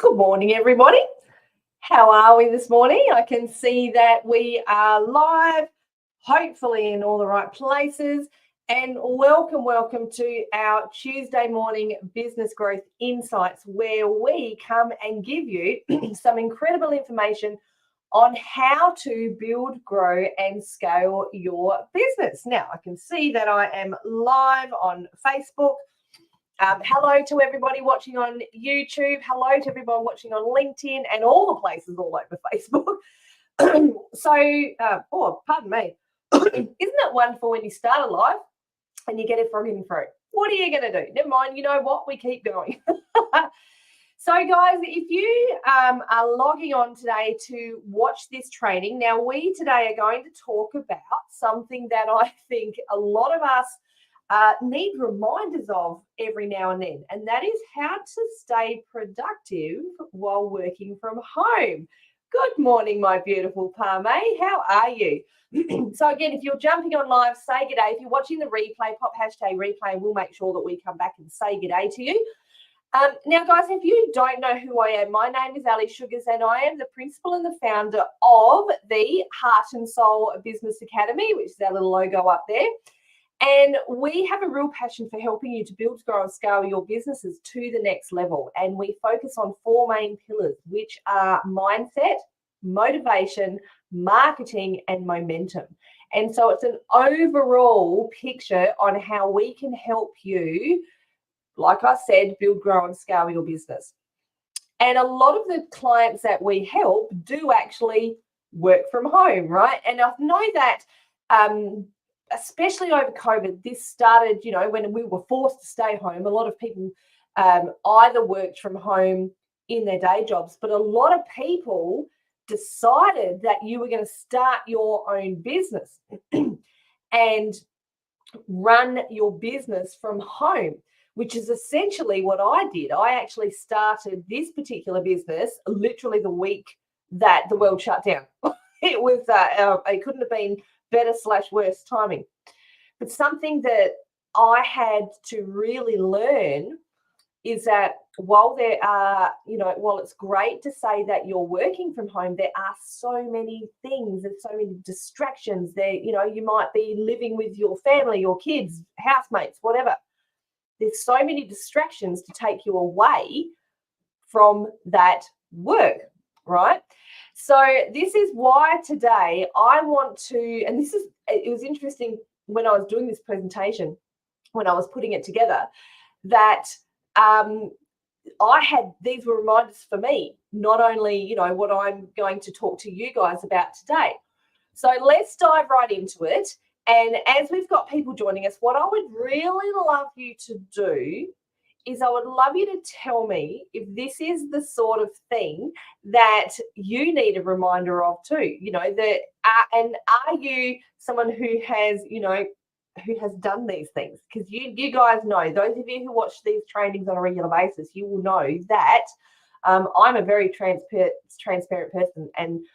Good morning, everybody. How are we this morning? I can see that we are live, hopefully in all the right places. And welcome to our Tuesday morning Business Growth Insights, where we come and give you some incredible information on how to build, grow, and scale your business. Now, I can see that I am live on Facebook. Hello to everybody watching on YouTube. Hello to everyone watching on LinkedIn and all the places all over Facebook. Pardon me. Isn't it wonderful when you start a live and you get a frog in your throat? What are you going to do? Never mind. You know what? We keep going. So, guys, if you are logging on today to watch this training, now we today are going to talk about something that I think a lot of us need reminders of every now and then, and that is how to stay productive while working from home. Good morning, my beautiful Parme. How are you? So again, if you're jumping on live, say good day. If you're watching the replay, pop hashtag replay, and we'll make sure that we come back and say good day to you. Now, guys, if you don't know who I am, my name is Ali Sugars, and I am the principal and the founder of the Heart and Soul Business Academy, which is our little logo up there. And we have a real passion for helping you to build, grow, and scale your businesses to the next level. And we focus on four main pillars, which are mindset, motivation, marketing, and momentum. And so it's an overall picture on how we can help you, like I said, build, grow, and scale your business. And a lot of the clients that we help do actually work from home, right? And I know that especially over COVID, this started, when we were forced to stay home. A lot of people either worked from home in their day jobs, but a lot of people decided that you were going to start your own business and run your business from home, which is essentially what I did. I actually started this particular business literally the week that the world shut down. It was, it couldn't have been better/worse timing. But something that I had to really learn is that while it's great to say that you're working from home, there are so many things, there's so many distractions there. You might be living with your family, your kids, housemates, whatever. There's so many distractions to take you away from that work, right? So this is why today I want to, and it was interesting when I was doing this presentation, when I was putting it together, that these were reminders for me, not only, what I'm going to talk to you guys about today. So let's dive right into it. And as we've got people joining us, what I would really love you to do is I would love you to tell me if this is the sort of thing that you need a reminder of too. And are you someone who has done these things? Because you guys know, those of you who watch these trainings on a regular basis, you will know that I'm a very transparent person, and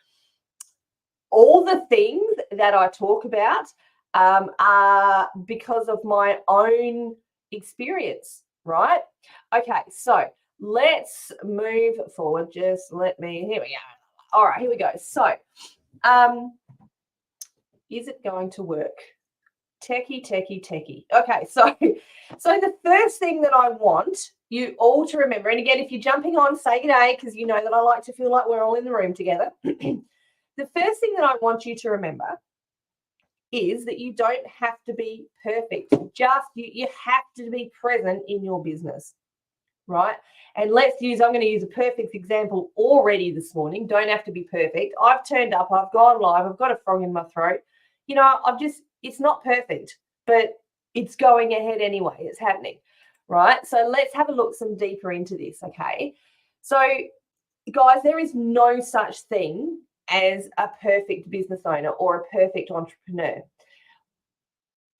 all the things that I talk about are because of my own experience. Right? Okay, so let's move forward. Here we go. All right, here we go. So, is it going to work? Techie. Okay, so the first thing that I want you all to remember, and again, if you're jumping on, say good day, because you know that I like to feel like we're all in the room together. The first thing that I want you to remember is that you don't have to be perfect. You have to be present in your business, right? And I'm going to use a perfect example already this morning. Don't have to be perfect. I've turned up, I've gone live, I've got a frog in my throat. It's not perfect, but it's going ahead anyway. It's happening, right? So let's have a look some deeper into this, okay? So, guys, there is no such thing as a perfect business owner or a perfect entrepreneur.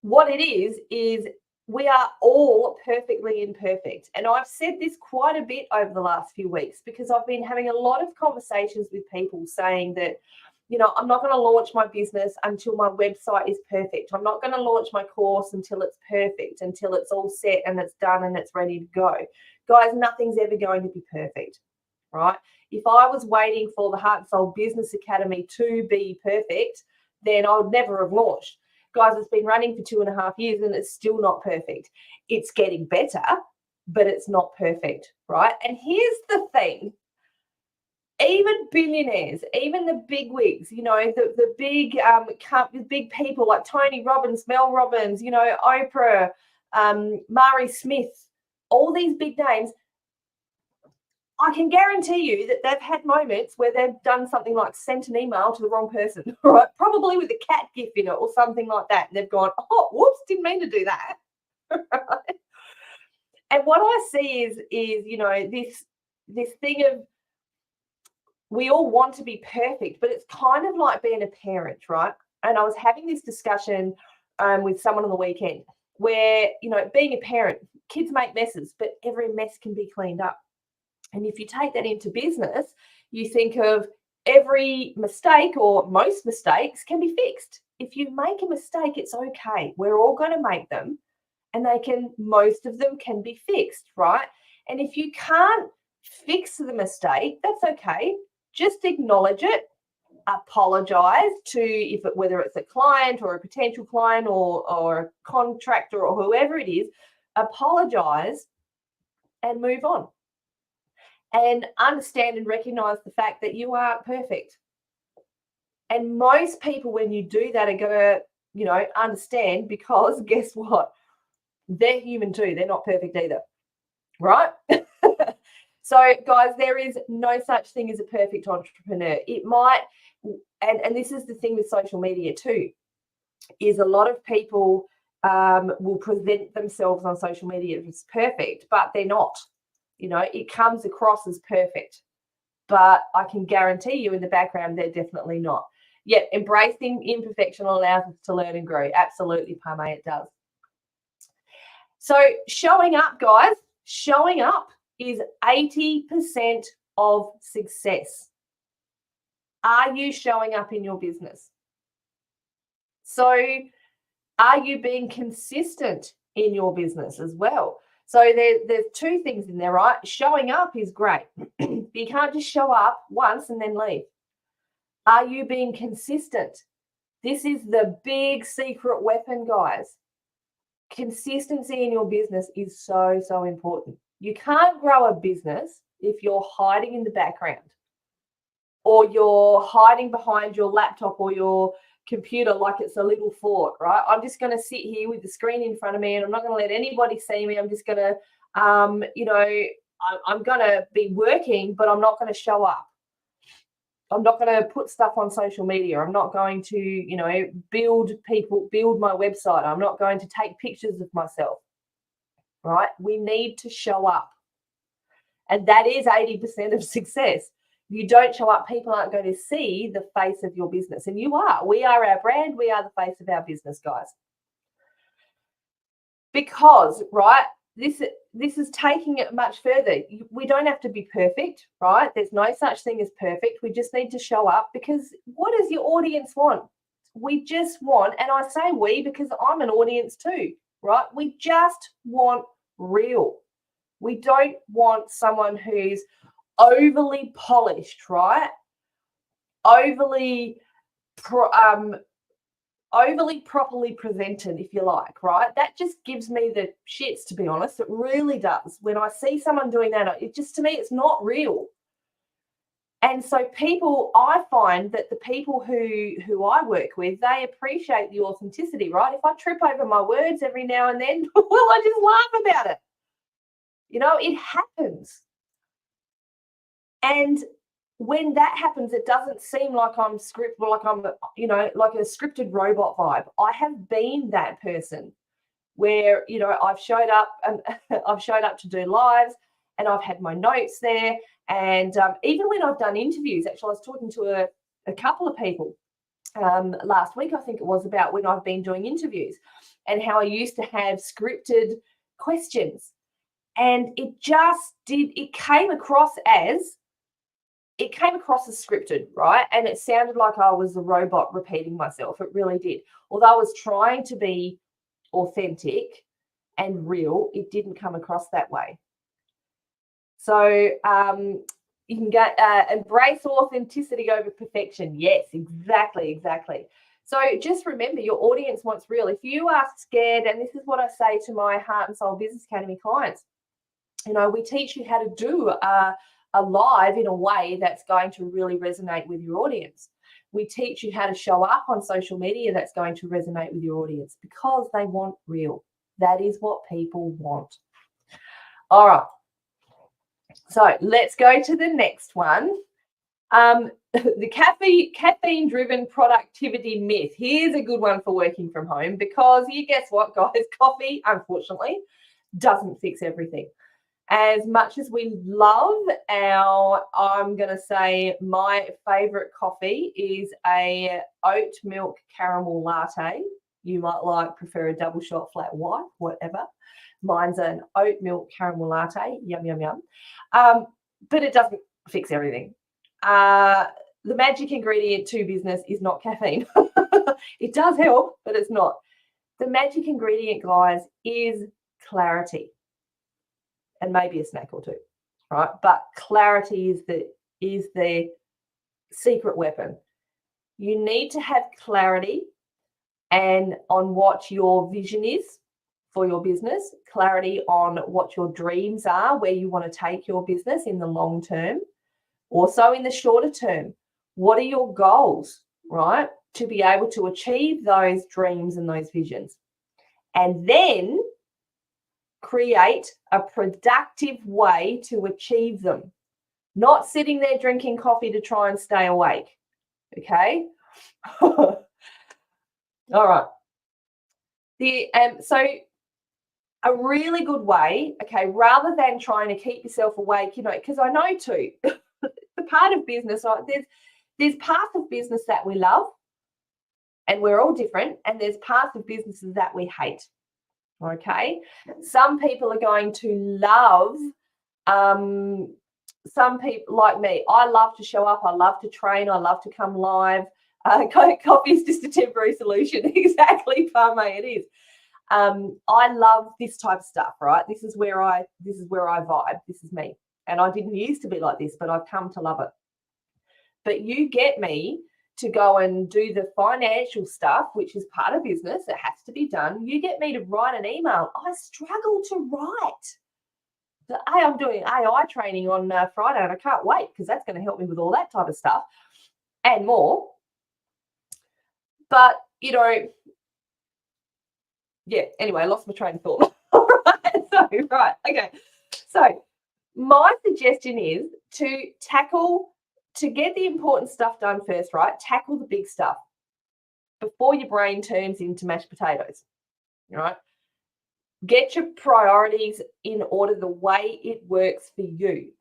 What it is we are all perfectly imperfect. And I've said this quite a bit over the last few weeks because I've been having a lot of conversations with people saying that, I'm not going to launch my business until my website is perfect. I'm not going to launch my course until it's perfect, until it's all set and it's done and it's ready to go. Guys, nothing's ever going to be perfect. right? If I was waiting for the Heart and Soul Business Academy to be perfect, then I would never have launched. Guys, it's been running for 2.5 years and it's still not perfect. It's getting better, but it's not perfect, right? And here's the thing. Even billionaires, even the big wigs, the big people like Tony Robbins, Mel Robbins, Oprah, Mari Smith, all these big names, I can guarantee you that they've had moments where they've done something like sent an email to the wrong person, right? Probably with a cat gif in it or something like that. And they've gone, oh, whoops, didn't mean to do that. And what I see is this thing of, we all want to be perfect, but it's kind of like being a parent, right? And I was having this discussion with someone on the weekend where, being a parent, kids make messes, but every mess can be cleaned up. And if you take that into business, you think of every mistake or most mistakes can be fixed. If you make a mistake, it's okay. We're all going to make them, and most of them can be fixed, right? And if you can't fix the mistake, that's okay. Just acknowledge it, apologize to whether it's a client or a potential client or a contractor or whoever it is, apologize and move on. And understand and recognize the fact that you aren't perfect. And most people, when you do that, are going to, understand, because guess what? They're human too. They're not perfect either, right? So, guys, there is no such thing as a perfect entrepreneur. It might, and this is the thing with social media too, is a lot of people will present themselves on social media as perfect, but they're not. It comes across as perfect, but I can guarantee you in the background, they're definitely not. Yet embracing imperfection allows us to learn and grow. Absolutely, Pame, it does. So showing up, guys, showing up is 80% of success. Are you showing up in your business? So are you being consistent in your business as well? So there's two things in there, right? Showing up is great. You can't just show up once and then leave. Are you being consistent? This is the big secret weapon, guys. Consistency in your business is so, so important. You can't grow a business if you're hiding in the background, or you're hiding behind your laptop or your computer like it's a little fort, right? I'm just going to sit here with the screen in front of me and I'm not going to let anybody see me. I'm just going to, I'm going to be working, but I'm not going to show up. I'm not going to put stuff on social media. I'm not going to, build my website. I'm not going to take pictures of myself, right? We need to show up. And that is 80% of success. If you don't show up, people aren't going to see the face of your business. And you are. We are our brand. We are the face of our business, guys. Because, right, this is taking it much further. We don't have to be perfect, right? There's no such thing as perfect. We just need to show up, because what does your audience want? We just want, and I say we because I'm an audience too, right? We just want real. We don't want someone who's overly polished, right? Overly properly presented, if you like, right? That just gives me the shits, to be honest. It really does. When I see someone doing that, it just, to me, it's not real. And so I find that the people who I work with, they appreciate the authenticity, right? If I trip over my words every now and then, well, I just laugh about it. It happens. And when that happens, it doesn't seem like I'm scripted, like I'm, like a scripted robot vibe. I have been that person where, I've showed up and I've showed up to do lives, and I've had my notes there. And even when I've done interviews, actually, I was talking to a couple of people last week, I think it was, about when I've been doing interviews and how I used to have scripted questions. And it came across as scripted, right? And it sounded like I was a robot repeating myself. It really did. Although I was trying to be authentic and real, it didn't come across that way. So You can get embrace authenticity over perfection. Yes, exactly. So just remember, your audience wants real. If you are scared, and this is what I say to my Heart and Soul Business Academy clients, we teach you how to do a live in a way that's going to really resonate with your audience. We teach you how to show up on social media that's going to resonate with your audience, because they want real. That is what people want. All right. So let's go to the next one. The caffeine-driven productivity myth. Here's a good one for working from home, because you guess what, guys? Coffee, unfortunately, doesn't fix everything. As much as we love I'm going to say my favorite coffee is a oat milk caramel latte. You might prefer a double shot flat white, whatever. Mine's an oat milk caramel latte. Yum, yum, yum. But it doesn't fix everything. The magic ingredient to business is not caffeine. It does help, but it's not. The magic ingredient, guys, is clarity, and maybe a snack or two, right? But clarity is the secret weapon. You need to have clarity and on what your vision is for your business, clarity on what your dreams are, where you want to take your business in the long term, also in the shorter term. What are your goals, right? To be able to achieve those dreams and those visions. And then create a productive way to achieve them. Not sitting there drinking coffee to try and stay awake. Okay? All right. So a really good way, okay, rather than trying to keep yourself awake, because I know too, the part of business, there's parts of business that we love, and we're all different, and there's parts of businesses that we hate. Okay, some people are going to love, some people like me, I love to show up, I love to train, I love to come live. Coffee is just a temporary solution. Exactly, Parme, it is. I love this type of stuff, right? This is where I vibe. This is me. And I didn't used to be like this, but I've come to love it. But you get me to go and do the financial stuff, which is part of business. It has to be done. You get me to write an email. I struggle to write. I'm doing AI training on Friday, and I can't wait, because that's going to help me with all that type of stuff and more. But, yeah, anyway, I lost my train of thought. Right, okay. So my suggestion is to get the important stuff done first, right? Tackle the big stuff before your brain turns into mashed potatoes, right? Get your priorities in order the way it works for you.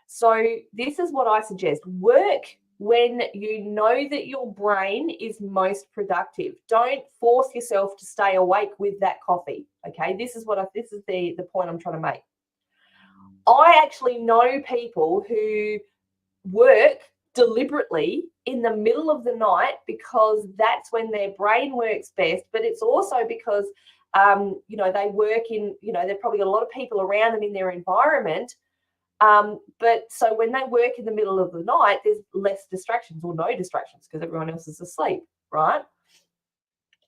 So this is what I suggest. Work when you know that your brain is most productive. Don't force yourself to stay awake with that coffee, okay? This is the point I'm trying to make. I actually know people who work deliberately in the middle of the night, because that's when their brain works best. But it's also because they work in, they've probably got a lot of people around them in their environment. But so when they work in the middle of the night, there's less distractions, or no distractions, because everyone else is asleep, right?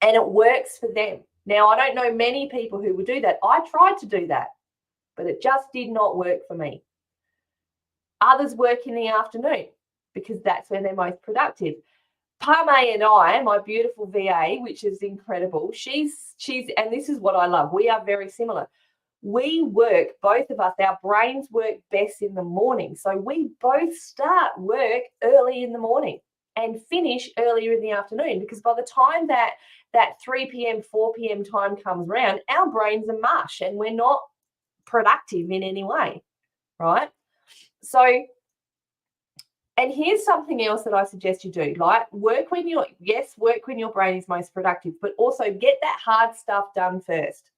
And it works for them. Now, I don't know many people who would do that. I tried to do that, but it just did not work for me. Others work in the afternoon, because that's when they're most productive. Parme and I, my beautiful VA, which is incredible, she's, and this is what I love, we are very similar. We work, both of us, our brains work best in the morning. So we both start work early in the morning and finish earlier in the afternoon, because by the time that 3 p.m., 4 p.m. time comes around, our brains are mush and we're not productive in any way, right? So, and here's something else that I suggest you do, like work when your brain is most productive, but also get that hard stuff done first,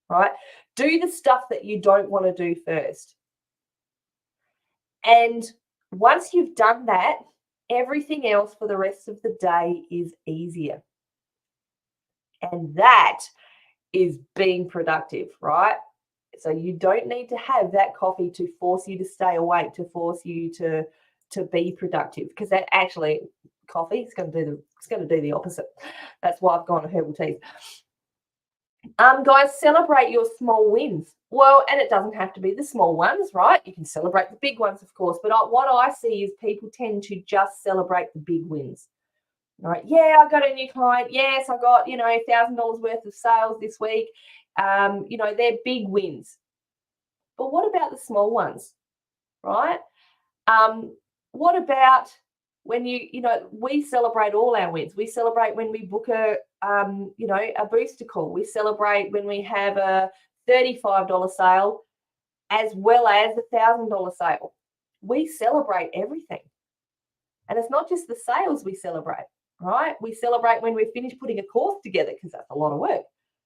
right? Do the stuff that you don't want to do first. And once you've done that, everything else for the rest of the day is easier. And that is being productive, right? So you don't need to have that coffee to force you to stay awake, to force you to be productive, because that actually coffee is going to do the opposite. That's why I've gone to herbal teas. Guys, celebrate your small wins. Well, and it doesn't have to be the small ones, right? You can celebrate the big ones, of course. But what I see is people tend to just celebrate the big wins. Right? Yeah, I got a new client. Yes, I got, $1,000 worth of sales this week. They're big wins. But what about the small ones, right? What about when we celebrate all our wins. We celebrate when we book a booster call. We celebrate when we have a $35 sale as well as a $1,000 sale. We celebrate everything. And it's not just the sales we celebrate, right? We celebrate when we finish putting a course together, because that's a lot of work.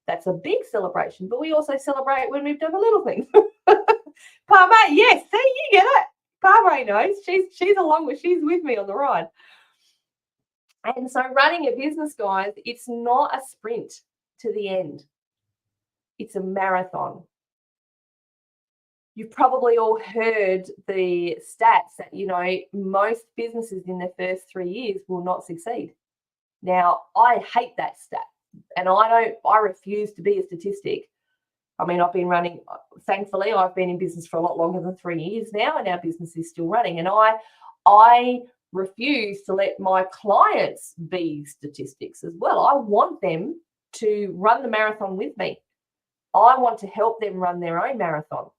That's a big celebration. But we also celebrate when we've done the little things. Parma, yes, see, you get it. Parma knows. She's with me on the ride. And so running a business, guys, it's not a sprint to the end. It's a marathon. You've probably all heard the stats that, most businesses in their first 3 years will not succeed. Now, I hate that stat, and I refuse to be a statistic. I mean, thankfully, I've been in business for a lot longer than 3 years now, and our business is still running. And I refuse to let my clients be statistics as well. I want them to run the marathon with me. I want to help them run their own marathon.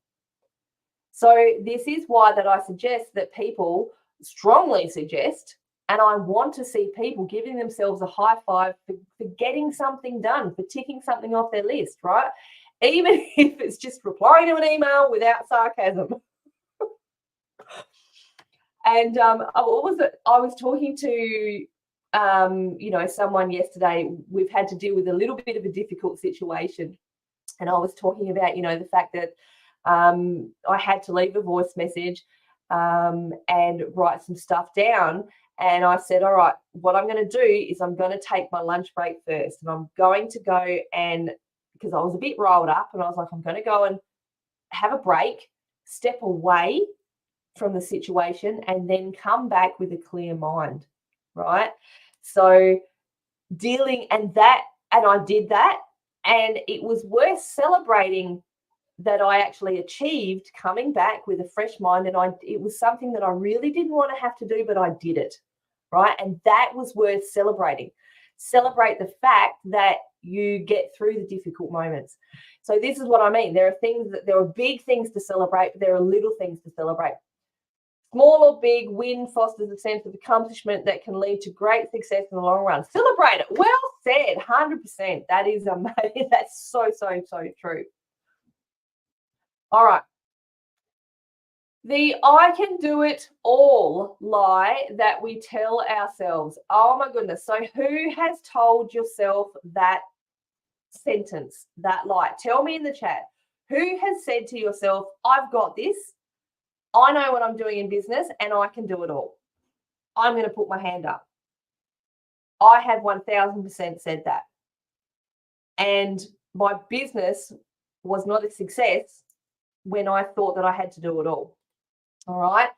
So this is why that I suggest that people strongly suggest, and I want to see people giving themselves a high five for getting something done, for ticking something off their list, right? Even if it's just replying to an email without sarcasm. And what was it? I was talking to, someone yesterday. We've had to deal with a little bit of a difficult situation. And I was talking about, the fact that I had to leave a voice message and write some stuff down. And I said, all right, what I'm going to do is I'm going to take my lunch break first. And I'm going to go because I was a bit riled up, and I was like, I'm going to go and have a break, step away from the situation, and then come back with a clear mind, right? So and I did that, and it was worth celebrating that I actually achieved coming back with a fresh mind. And it was something that I really didn't want to have to do, but I did it, right? And that was worth celebrating. Celebrate the fact that you get through the difficult moments. So this is what I mean. There are big things to celebrate, but there are little things to celebrate. Small or big, win fosters a sense of accomplishment that can lead to great success in the long run. Celebrate it. Well said, 100%. That is amazing. That's so, so, so true. All right. The I can do it all lie that we tell ourselves. Oh my goodness. So who has told yourself that sentence, that lie? Tell me in the chat. Who has said to yourself, I've got this. I know what I'm doing in business and I can do it all. I'm going to put my hand up. I have 1000% said that. And my business was not a success when I thought that I had to do it all. All right?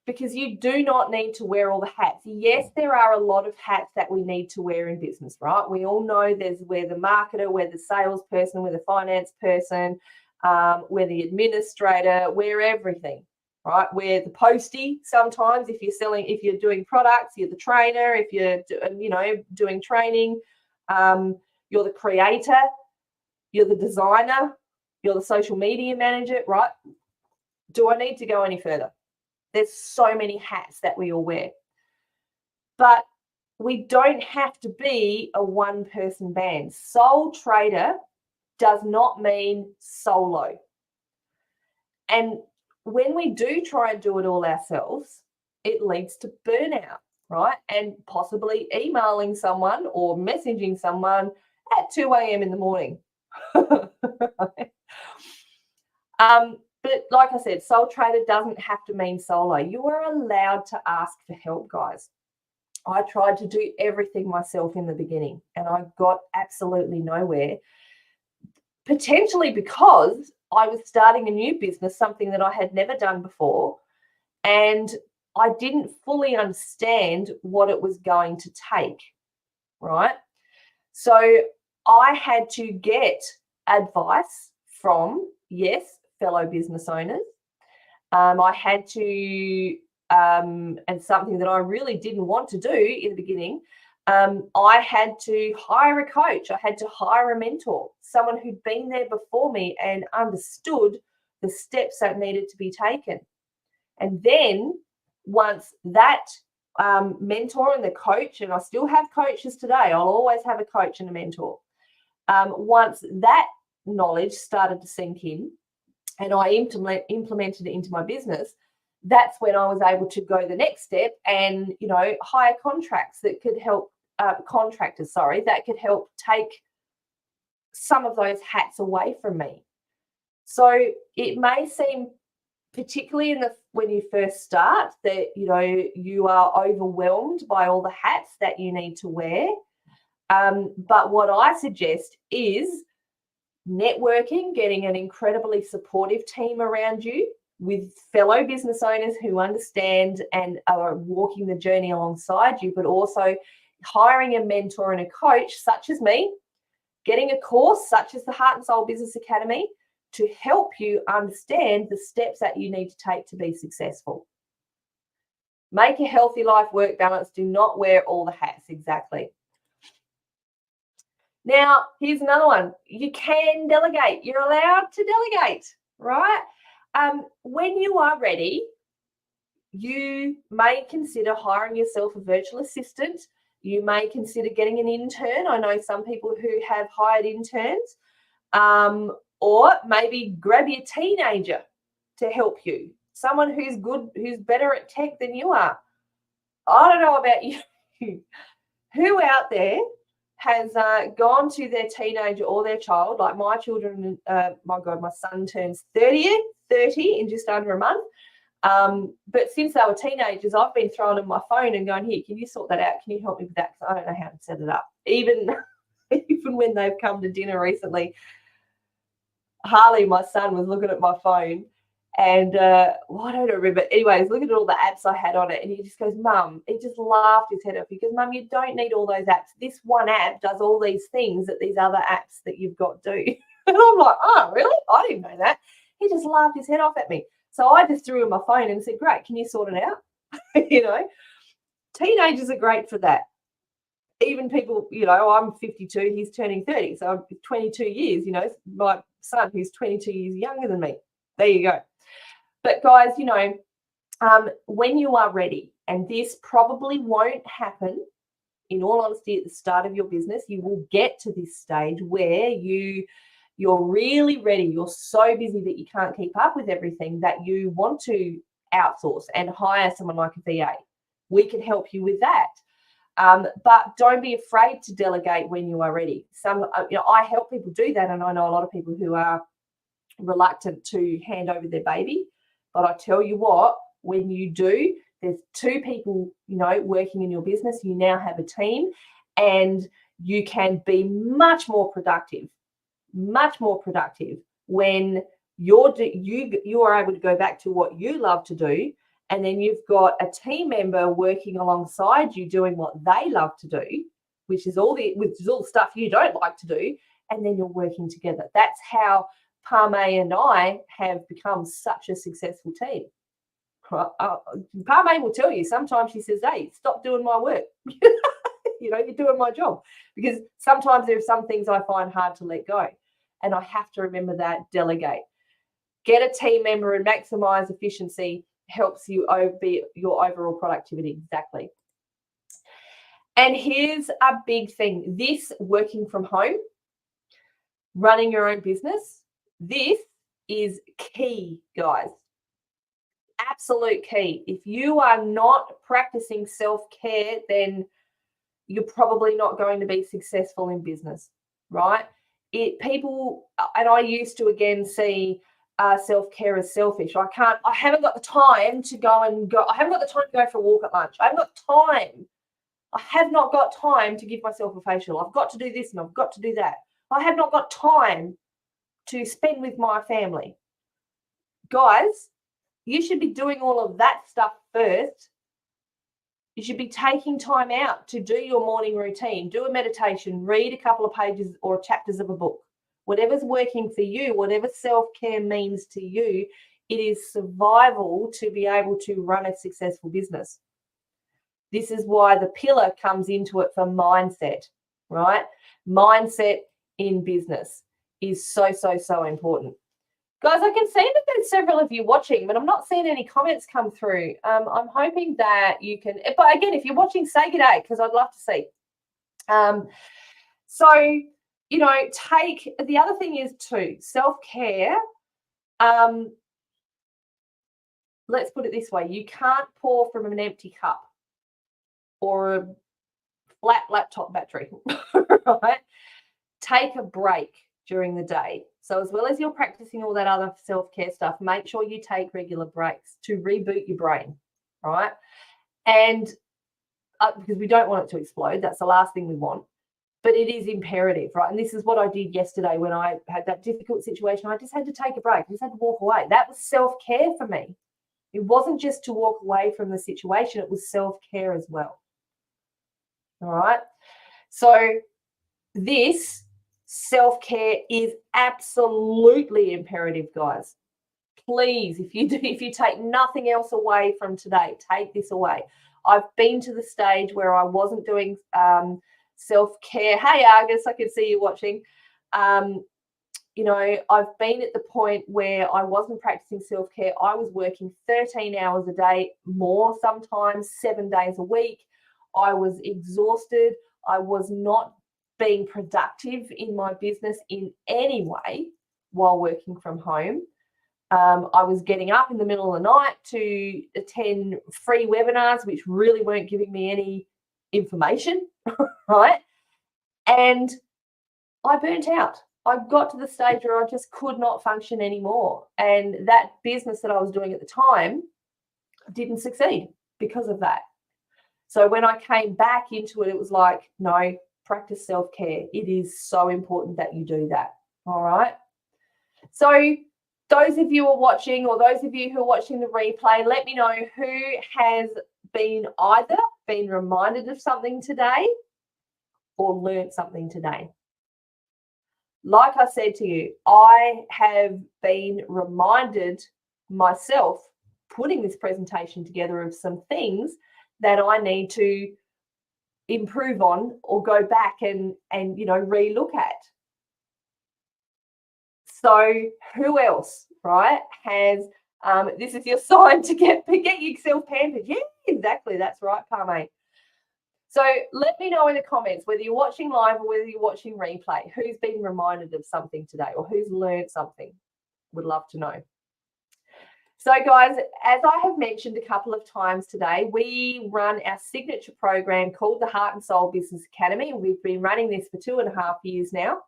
Because you do not need to wear all the hats. Yes, there are a lot of hats that we need to wear in business, right? We all know we're the marketer, we're the salesperson, we're the finance person, we're the administrator, we're everything. Right, we're the postie sometimes. If you're doing products, you're the trainer. If you're doing training, you're the creator, you're the designer, you're the social media manager. Right? Do I need to go any further? There's so many hats that we all wear, but we don't have to be a one-person band. Sole trader does not mean solo, and when we do try and do it all ourselves, it leads to burnout, right? And possibly emailing someone or messaging someone at 2 a.m. in the morning. But like I said, sole trader doesn't have to mean solo. You are allowed to ask for help, guys. I tried to do everything myself in the beginning and I got absolutely nowhere, potentially because I was starting a new business, something that I had never done before, and I didn't fully understand what it was going to take, right? So I had to get advice from, yes, fellow business owners. I had to, and something that I really didn't want to do in the beginning, I had to hire a coach. I had to hire a mentor, someone who'd been there before me and understood the steps that needed to be taken. And then once that mentor and the coach, and I still have coaches today, I'll always have a coach and a mentor. Once that knowledge started to sink in and I implemented it into my business, that's when I was able to go the next step and, hire contracts that could help, contractors, that could help take some of those hats away from me. So it may seem, particularly when you first start, that you are overwhelmed by all the hats that you need to wear. But what I suggest is networking, getting an incredibly supportive team around you with fellow business owners who understand and are walking the journey alongside you, but also hiring a mentor and a coach such as me, getting a course such as the Heart and Soul Business Academy to help you understand the steps that you need to take to be successful. Make a healthy life-work balance. Do not wear all the hats. Exactly. Now, here's another one. You can delegate. You're allowed to delegate, right? When you are ready, you may consider hiring yourself a virtual assistant. You may consider getting an intern. I know some people who have hired interns. Or maybe grab your teenager to help you, someone who's good, who's better at tech than you are. I don't know about you. Who out there has gone to their teenager or their child, like my children, my son turns 30 in just under a month. But since they were teenagers, I've been throwing them my phone and going, here, can you sort that out? Can you help me with that? Because I don't know how to set it up. Even when they've come to dinner recently, Harley, my son, was looking at my phone and I don't remember. Anyway, he's looking at all the apps I had on it and he just goes, Mum, he just laughed his head off because, Mum, you don't need all those apps. This one app does all these things that these other apps that you've got do. And I'm like, oh, really? I didn't know that. He just laughed his head off at me. So I just threw him my phone and said, great, can you sort it out? Teenagers are great for that. Even people, I'm 52, he's turning 30. So 22 years, my son who's 22 years younger than me. There you go. But guys, when you are ready, and this probably won't happen, in all honesty, at the start of your business, you will get to this stage where you're really ready. You're so busy that you can't keep up with everything that you want to outsource and hire someone like a VA. We can help you with that. But don't be afraid to delegate when you are ready. I help people do that, and I know a lot of people who are reluctant to hand over their baby. But I tell you what, when you do, there's two people, working in your business. You now have a team, and you can be much more productive when you are able to go back to what you love to do. And then you've got a team member working alongside you doing what they love to do, which is all the stuff you don't like to do, and then you're working together. That's how Parme and I have become such a successful team. Parme will tell you, sometimes she says, hey, stop doing my work. You're doing my job. Because sometimes there are some things I find hard to let go. And I have to remember that, delegate. Get a team member and maximize efficiency helps you be your overall productivity. Exactly. And here's a big thing. This working from home, running your own business, this is key, guys. Absolute key. If you are not practicing self-care, then you're probably not going to be successful in business, right? And I used to again see self-care as selfish. I haven't got the time to go. I haven't got the time to go for a walk at lunch. I have not got time to give myself a facial. I've got to do this and I've got to do that. I have not got time to spend with my family. Guys, you should be doing all of that stuff first. You should be taking time out to do your morning routine, do a meditation, read a couple of pages or chapters of a book. Whatever's working for you, whatever self-care means to you, it is survival to be able to run a successful business. This is why the pillar comes into it for mindset, right? Mindset in business is so, so, so important. Guys, I can see that there's several of you watching, but I'm not seeing any comments come through. I'm hoping that you can, but again, if you're watching, say good day, because I'd love to see. So, you know, the other thing is too, self-care. Let's put it this way. You can't pour from an empty cup or a flat laptop battery, right? Take a break during the day. So as well as you're practicing all that other self-care stuff, make sure you take regular breaks to reboot your brain, right? And because we don't want it to explode, that's the last thing we want, but it is imperative, right? And this is what I did yesterday when I had that difficult situation. I just had to take a break. I just had to walk away. That was self-care for me. It wasn't just to walk away from the situation. It was self-care as well, all right? So this self-care is absolutely imperative, guys. Please, if you take nothing else away from today, take this away. I've been to the stage where I wasn't doing self-care. Hey, Argus, I can see you watching. You know, I've been at the point where I wasn't practicing self-care. I was working 13 hours a day, more sometimes, 7 days a week. I was exhausted. I was not being productive in my business in any way while working from home. I was getting up in the middle of the night to attend free webinars, which really weren't giving me any information, right? And I burnt out. I got to the stage where I just could not function anymore. And that business that I was doing at the time didn't succeed because of that. So when I came back into it, it was like, no, practice self-care. It is so important that you do that. All right. So those of you who are watching, or those of you who are watching the replay, let me know who has either been reminded of something today or learned something today. Like I said to you, I have been reminded myself putting this presentation together of some things that I need to improve on or go back and you know, relook at. So who else, right, has this is your sign to get yourself pampered? Yeah, exactly. That's right, Parmate. So let me know in the comments whether you're watching live or whether you're watching replay, who's been reminded of something today or who's learned something. Would love to know. So guys, as I have mentioned a couple of times today, we run our signature program called the Heart and Soul Business Academy. We've been running this for 2.5 years now.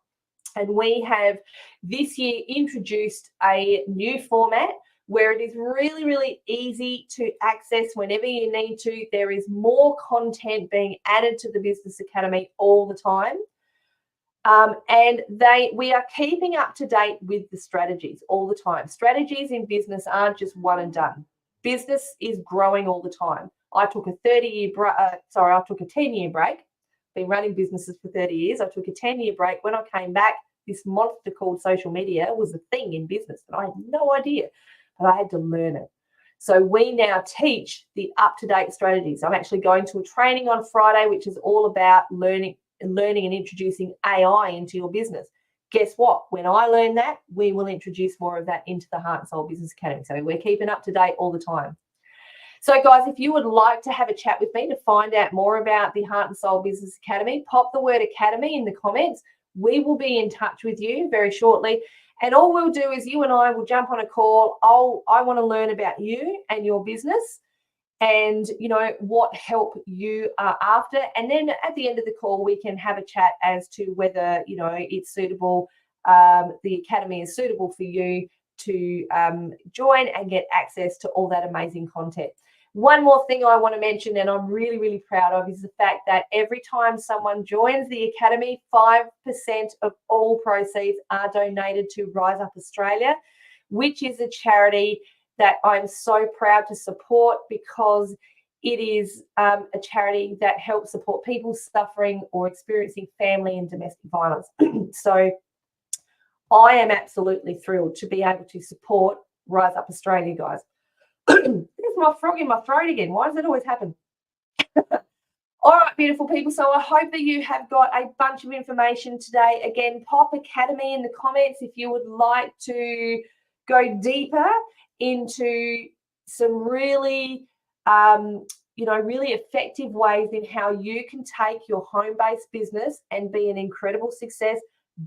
And we have this year introduced a new format where it is really, really easy to access whenever you need to. There is more content being added to the Business Academy all the time. And we are keeping up to date with the strategies all the time. Strategies in business aren't just one and done. Business is growing all the time. I took a 10-year break. Been running businesses for 30 years. I took a 10-year break. When I came back, this monster called social media was a thing in business, and I had no idea, but I had to learn it. So we now teach the up-to-date strategies. I'm actually going to a training on Friday, which is all about learning and introducing AI into your business. Guess what? When I learn that, we will introduce more of that into the Heart and Soul Business Academy. So we're keeping up to date all the time. So guys, if you would like to have a chat with me to find out more about the Heart and Soul Business Academy, pop the word Academy in the comments. We will be in touch with you very shortly. And all we'll do is you and I will jump on a call. I want to learn about you and your business and, you know, what help you are after. And then at the end of the call, we can have a chat as to whether, you know, it's suitable, the Academy is suitable for you to join and get access to all that amazing content. One more thing I want to mention, and I'm really, really proud of, is the fact that every time someone joins the Academy, 5% of all proceeds are donated to Rise Up Australia, which is a charity that I'm so proud to support, because it is a charity that helps support people suffering or experiencing family and domestic violence. So I am absolutely thrilled to be able to support Rise Up Australia, guys. There's my frog in my throat again. Why does it always happen? All right, beautiful people. So I hope that you have got a bunch of information today. Again, pop Academy in the comments if you would like to go deeper into some really, really effective ways in how you can take your home-based business and be an incredible success.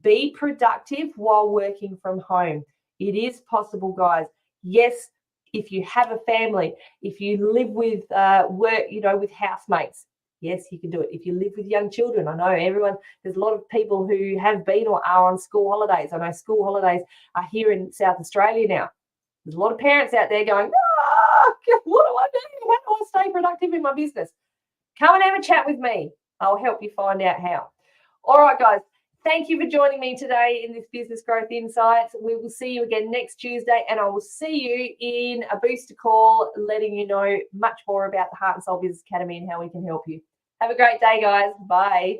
Be productive while working from home. It is possible, guys. Yes, if you have a family, if you live with with housemates, yes, you can do it. If you live with young children, I know there's a lot of people who have been or are on school holidays. I know school holidays are here in South Australia now. There's a lot of parents out there going, what do I do? How do I stay productive in my business? Come and have a chat with me. I'll help you find out how. All right, guys. Thank you for joining me today in this Business Growth Insights. We will see you again next Tuesday, and I will see you in a booster call letting you know much more about the Heart and Soul Business Academy and how we can help you. Have a great day, guys. Bye.